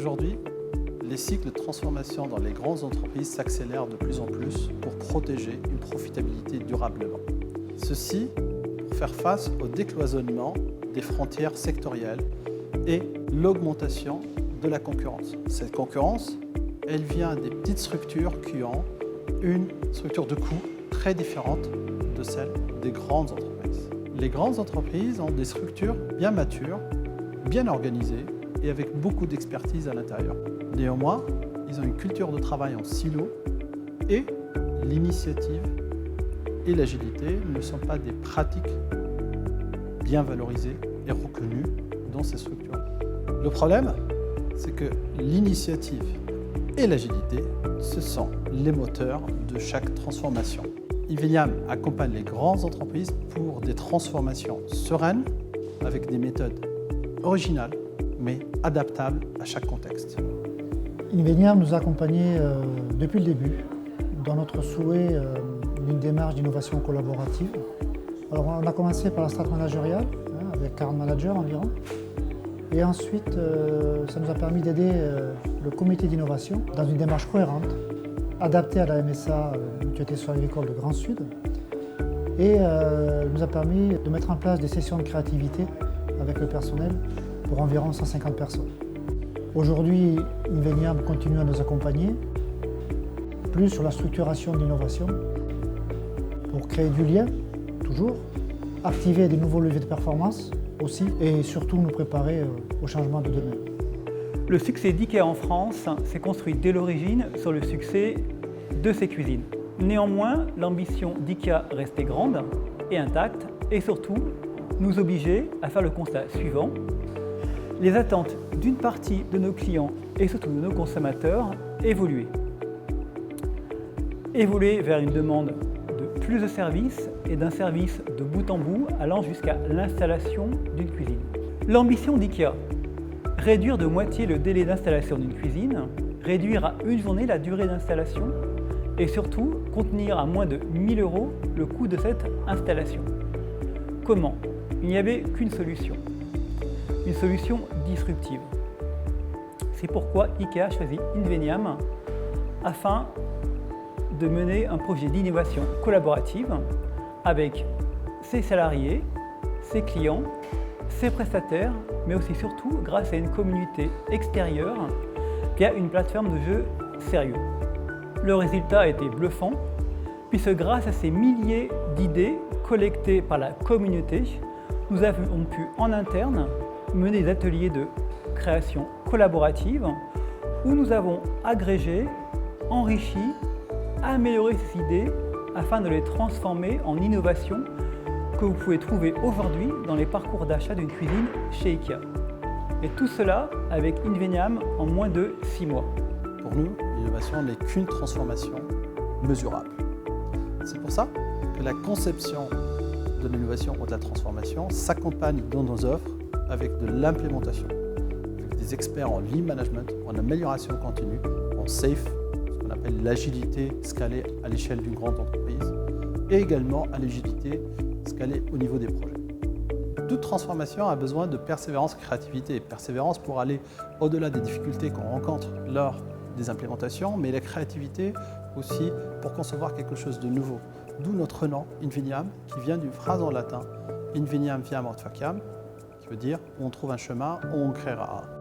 Aujourd'hui, les cycles de transformation dans les grandes entreprises s'accélèrent de plus en plus pour protéger une profitabilité durablement. Ceci pour faire face au décloisonnement des frontières sectorielles et l'augmentation de la concurrence. Cette concurrence, elle vient des petites structures qui ont une structure de coût très différente de celle des grandes entreprises. Les grandes entreprises ont des structures bien matures, bien organisées et avec beaucoup d'expertise à l'intérieur. Néanmoins, ils ont une culture de travail en silo et l'initiative et l'agilité ne sont pas des pratiques bien valorisées et reconnues dans ces structures. Le problème, c'est que l'initiative et l'agilité, ce sont les moteurs de chaque transformation. Inveniam accompagne les grandes entreprises pour des transformations sereines avec des méthodes originales mais adaptables à chaque contexte. Inveniam nous a accompagnés depuis le début dans notre souhait d'une démarche d'innovation collaborative. Alors, on a commencé par la strate managériale, avec 40 managers environ. Et ensuite, ça nous a permis d'aider le comité d'innovation dans une démarche cohérente, adaptée à la MSA, Mutualité Sociale Agricole de Grand Sud. Et nous a permis de mettre en place des sessions de créativité avec le personnel pour environ 150 personnes. Aujourd'hui, Inveniam continue à nous accompagner, plus sur la structuration de l'innovation, pour créer du lien, toujours, activer des nouveaux leviers de performance aussi, et surtout nous préparer au changement de demain. Le succès d'IKEA en France s'est construit dès l'origine sur le succès de ses cuisines. Néanmoins, l'ambition d'IKEA restait grande et intacte, et surtout nous obligeait à faire le constat suivant. Les attentes d'une partie de nos clients et surtout de nos consommateurs évoluaient. Évoluer vers une demande de plus de services et d'un service de bout en bout allant jusqu'à l'installation d'une cuisine. L'ambition d'IKEA, réduire de moitié le délai d'installation d'une cuisine, réduire à une journée la durée d'installation et surtout contenir à moins de 1 000 € le coût de cette installation. Comment? Il n'y avait qu'une solution. Une solution disruptive. C'est pourquoi IKEA choisit Inveniam afin de mener un projet d'innovation collaborative avec ses salariés, ses clients, ses prestataires, mais aussi surtout grâce à une communauté extérieure via une plateforme de jeux sérieux. Le résultat a été bluffant, puisque grâce à ces milliers d'idées collectées par la communauté, nous avons pu en interne mener des ateliers de création collaborative où nous avons agrégé, enrichi, amélioré ces idées afin de les transformer en innovations que vous pouvez trouver aujourd'hui dans les parcours d'achat d'une cuisine chez IKEA. Et tout cela avec Inveniam en moins de 6 mois. Pour nous, l'innovation n'est qu'une transformation mesurable. C'est pour ça que la conception de l'innovation ou de la transformation s'accompagne dans nos offres avec de l'implémentation, avec des experts en lean management, en amélioration continue, en SAFe, ce qu'on appelle l'agilité scalée à l'échelle d'une grande entreprise, et également à l'agilité scalée au niveau des projets. Toute transformation a besoin de persévérance, créativité et persévérance pour aller au-delà des difficultés qu'on rencontre lors des implémentations, mais la créativité aussi pour concevoir quelque chose de nouveau. D'où notre nom, Inveniam, qui vient d'une phrase en latin, Inveniam viam aut facam, qui veut dire « on trouve un chemin, on créera un ».